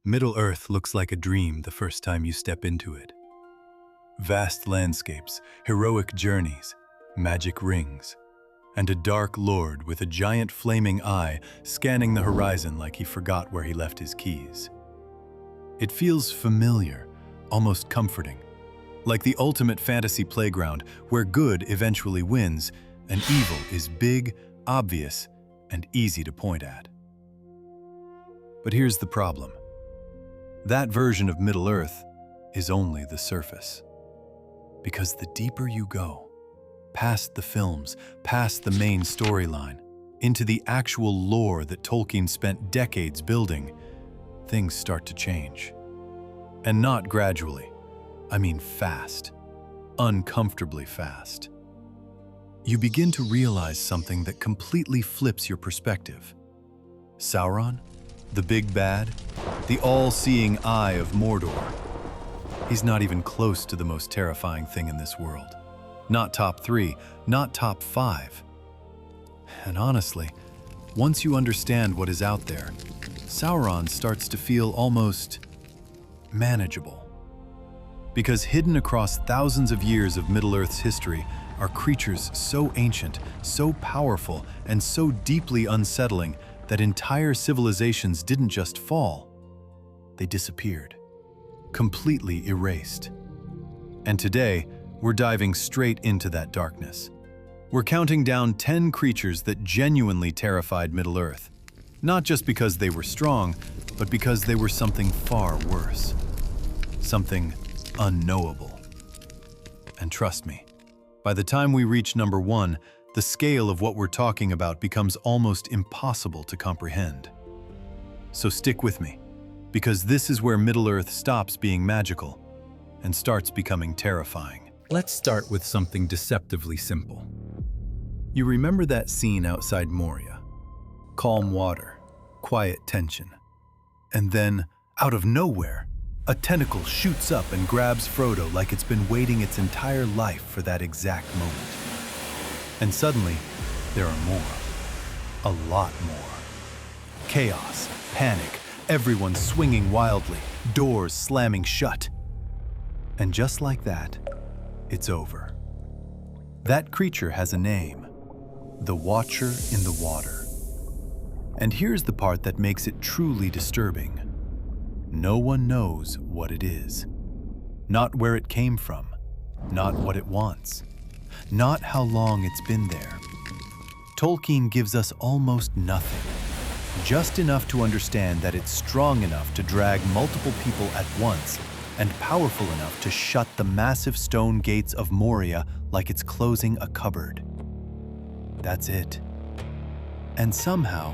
Middle-earth looks like a dream the first time you step into it. Vast landscapes, heroic journeys, magic rings, and a dark lord with a giant flaming eye scanning the horizon like he forgot where he left his keys. It feels familiar, almost comforting, like the ultimate fantasy playground where good eventually wins and evil is big, obvious, and easy to point at. But here's the problem. That version of Middle-earth is only the surface. Because the deeper you go, past the films, past the main storyline, into the actual lore that Tolkien spent decades building, things start to change. And not gradually. I mean fast. Uncomfortably fast. You begin to realize something that completely flips your perspective. Sauron, the big bad, the all-seeing eye of Mordor. He's not even close to the most terrifying thing in this world. Not top 3, not top 5. And honestly, once you understand what is out there, Sauron starts to feel almost manageable. Because hidden across thousands of years of Middle-earth's history are creatures so ancient, so powerful, and so deeply unsettling that entire civilizations didn't just fall, they disappeared, completely erased. And today, we're diving straight into that darkness. We're counting down 10 creatures that genuinely terrified Middle-earth, not just because they were strong, but because they were something far worse. Something unknowable. And trust me, by the time we reach number 1, the scale of what we're talking about becomes almost impossible to comprehend. So stick with me, because this is where Middle-earth stops being magical and starts becoming terrifying. Let's start with something deceptively simple. You remember that scene outside Moria? Calm water, quiet tension. And then, out of nowhere, a tentacle shoots up and grabs Frodo like it's been waiting its entire life for that exact moment. And suddenly, there are more. A lot more. Chaos, panic, everyone swinging wildly, doors slamming shut. And just like that, it's over. That creature has a name. The Watcher in the Water. And here's the part that makes it truly disturbing. No one knows what it is. Not where it came from. Not what it wants. Not how long it's been there. Tolkien gives us almost nothing. Just enough to understand that it's strong enough to drag multiple people at once and powerful enough to shut the massive stone gates of Moria like it's closing a cupboard. That's it. And somehow,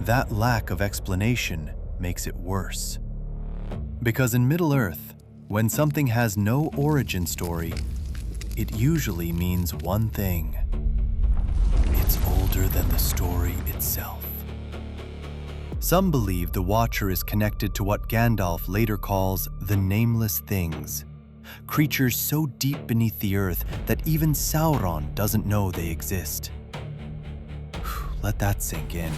that lack of explanation makes it worse. Because in Middle-earth, when something has no origin story, it usually means one thing. It's older than the story itself. Some believe the Watcher is connected to what Gandalf later calls the Nameless Things, creatures so deep beneath the earth that even Sauron doesn't know they exist. Let that sink in.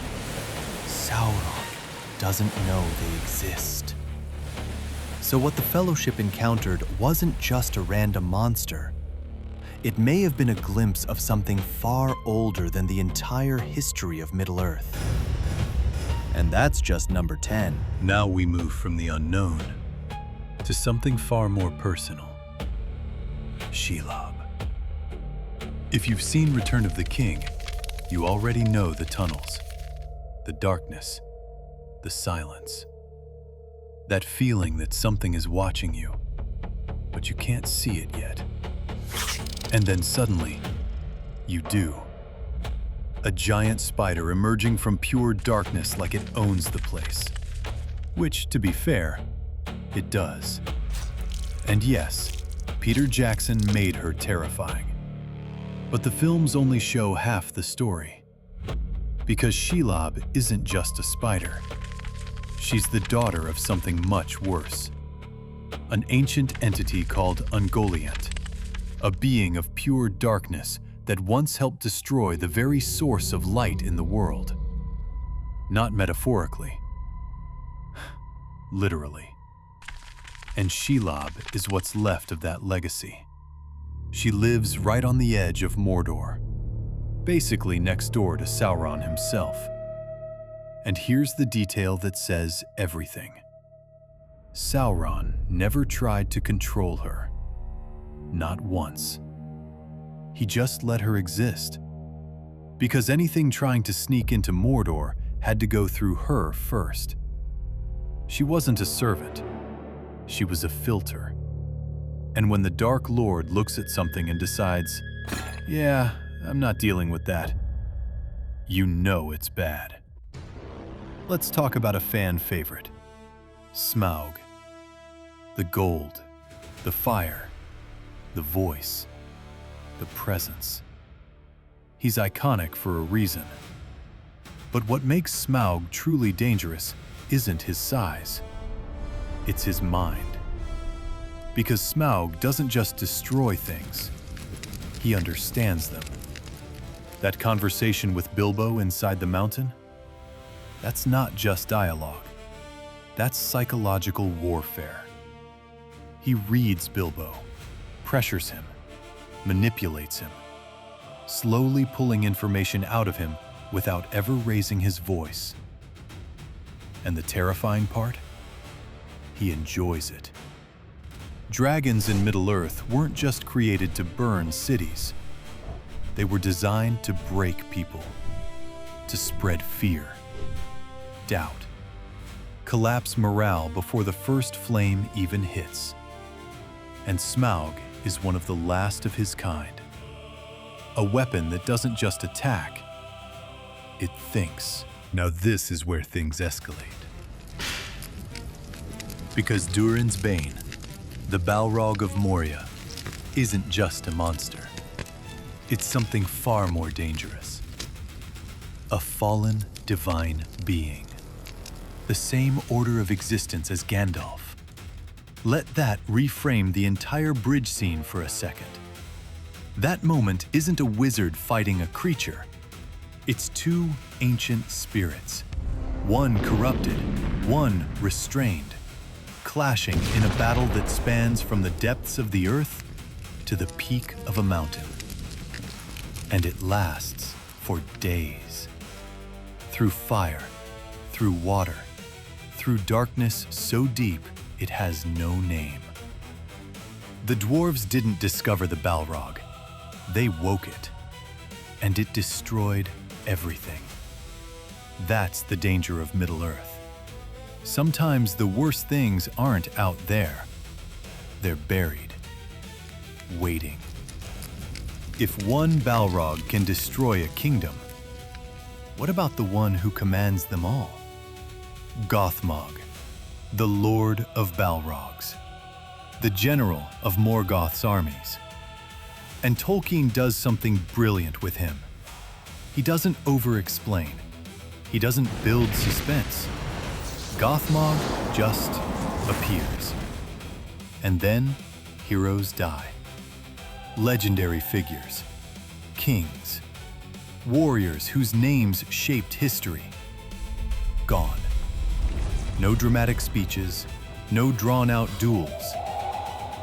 Sauron doesn't know they exist. So what the Fellowship encountered wasn't just a random monster. It may have been a glimpse of something far older than the entire history of Middle-earth. And that's just number 10. Now we move from the unknown to something far more personal. Shelob. If you've seen Return of the King, you already know the tunnels, the darkness, the silence. That feeling that something is watching you, but you can't see it yet. And then suddenly, you do. A giant spider emerging from pure darkness like it owns the place. Which, to be fair, it does. And yes, Peter Jackson made her terrifying. But the films only show half the story. Because Shelob isn't just a spider. She's the daughter of something much worse. An ancient entity called Ungoliant, a being of pure darkness that once helped destroy the very source of light in the world. Not metaphorically, literally. And Shelob is what's left of that legacy. She lives right on the edge of Mordor, basically next door to Sauron himself. And here's the detail that says everything. Sauron never tried to control her. Not once. He just let her exist. Because anything trying to sneak into Mordor had to go through her first. She wasn't a servant. She was a filter. And when the Dark Lord looks at something and decides, yeah, I'm not dealing with that, you know it's bad. Let's talk about a fan favorite. Smaug. The gold, the fire, the voice, the presence. He's iconic for a reason. But what makes Smaug truly dangerous isn't his size. It's his mind. Because Smaug doesn't just destroy things, he understands them. That conversation with Bilbo inside the mountain? That's not just dialogue. That's psychological warfare. He reads Bilbo, pressures him, manipulates him, slowly pulling information out of him without ever raising his voice. And the terrifying part? He enjoys it. Dragons in Middle-earth weren't just created to burn cities. They were designed to break people, to spread fear, doubt, collapse morale before the first flame even hits. And Smaug is one of the last of his kind. A weapon that doesn't just attack, it thinks. Now this is where things escalate. Because Durin's Bane, the Balrog of Moria, isn't just a monster. It's something far more dangerous. A fallen divine being. The same order of existence as Gandalf. Let that reframe the entire bridge scene for a second. That moment isn't a wizard fighting a creature. It's two ancient spirits. One corrupted, one restrained, clashing in a battle that spans from the depths of the earth to the peak of a mountain. And it lasts for days. Through fire, through water, through darkness so deep it has no name. The dwarves didn't discover the Balrog. They woke it, and it destroyed everything. That's the danger of Middle-earth. Sometimes the worst things aren't out there. They're buried, waiting. If one Balrog can destroy a kingdom, what about the one who commands them all? Gothmog, the Lord of Balrogs, the general of Morgoth's armies. And Tolkien does something brilliant with him. He doesn't over-explain. He doesn't build suspense. Gothmog just appears. And then heroes die. Legendary figures, kings, warriors whose names shaped history, gone. No dramatic speeches, no drawn-out duels,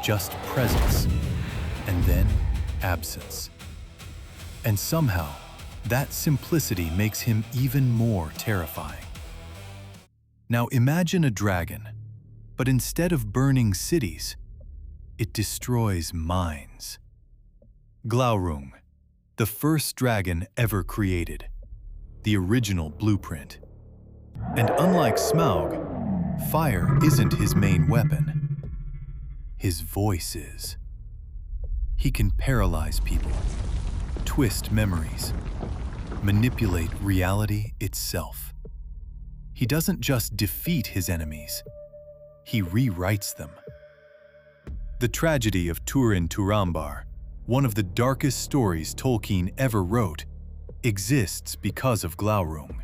just presence, and then absence. And somehow, that simplicity makes him even more terrifying. Now imagine a dragon, but instead of burning cities, it destroys minds. Glaurung, the first dragon ever created, the original blueprint. And unlike Smaug, fire isn't his main weapon. His voice is. He can paralyze people, twist memories, manipulate reality itself. He doesn't just defeat his enemies, he rewrites them. The tragedy of Turin Turambar, one of the darkest stories Tolkien ever wrote, exists because of Glaurung.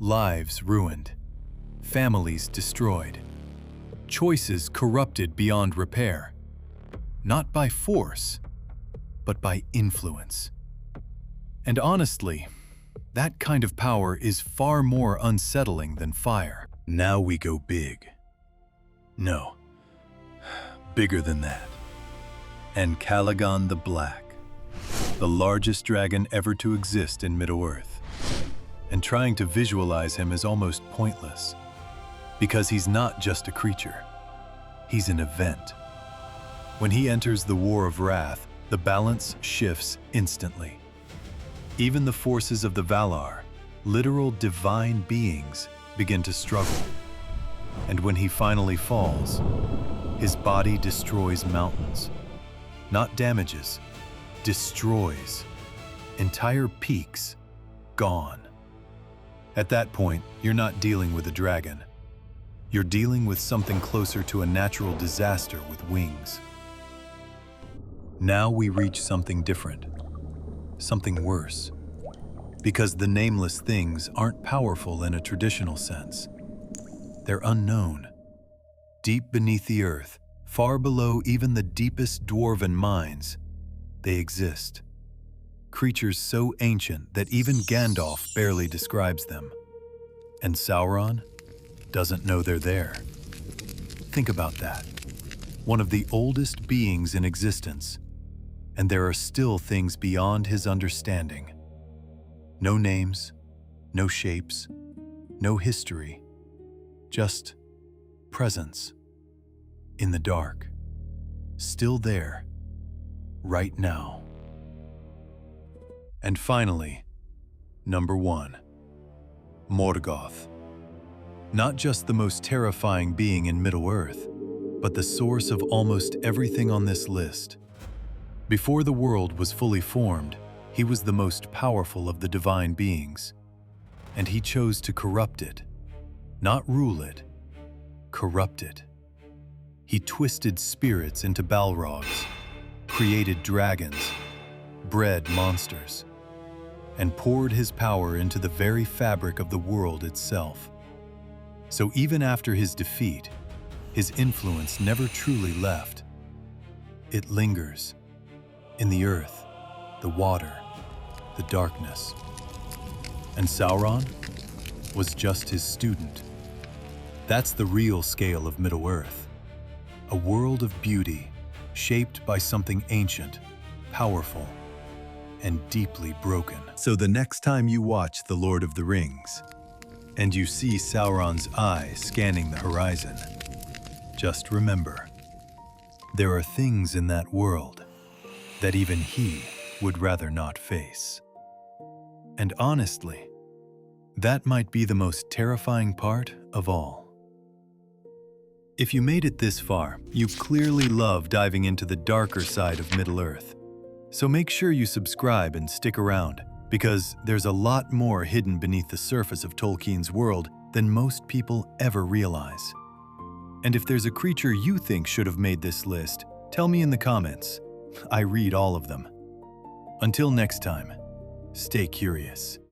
Lives ruined, families destroyed, choices corrupted beyond repair, not by force, but by influence. And honestly, that kind of power is far more unsettling than fire. Now we go big. No, bigger than that. Ancalagon the Black, the largest dragon ever to exist in Middle-earth. And trying to visualize him is almost pointless, because he's not just a creature, he's an event. When he enters the War of Wrath, the balance shifts instantly. Even the forces of the Valar, literal divine beings, begin to struggle. And when he finally falls, his body destroys mountains. Not damages, destroys. Entire peaks gone. At that point, you're not dealing with a dragon. You're dealing with something closer to a natural disaster with wings. Now we reach something different, something worse. Because the nameless things aren't powerful in a traditional sense. They're unknown. Deep beneath the earth, far below even the deepest dwarven minds, they exist. Creatures so ancient that even Gandalf barely describes them. And Sauron doesn't know they're there. Think about that. One of the oldest beings in existence, and there are still things beyond his understanding. No names, no shapes, no history, just presence in the dark, still there, right now. And finally, number 1, Morgoth. Not just the most terrifying being in Middle-earth, but the source of almost everything on this list. Before the world was fully formed, he was the most powerful of the divine beings, and he chose to corrupt it, not rule it, corrupt it. He twisted spirits into Balrogs, created dragons, bred monsters, and poured his power into the very fabric of the world itself. So even after his defeat, his influence never truly left. It lingers in the earth, the water, the darkness. And Sauron was just his student. That's the real scale of Middle-earth. A world of beauty, shaped by something ancient, powerful, and deeply broken. So the next time you watch The Lord of the Rings, and you see Sauron's eye scanning the horizon, just remember, there are things in that world that even he would rather not face. And honestly, that might be the most terrifying part of all. If you made it this far, you clearly love diving into the darker side of Middle-earth. So make sure you subscribe and stick around, because there's a lot more hidden beneath the surface of Tolkien's world than most people ever realize. And if there's a creature you think should have made this list, tell me in the comments. I read all of them. Until next time, stay curious.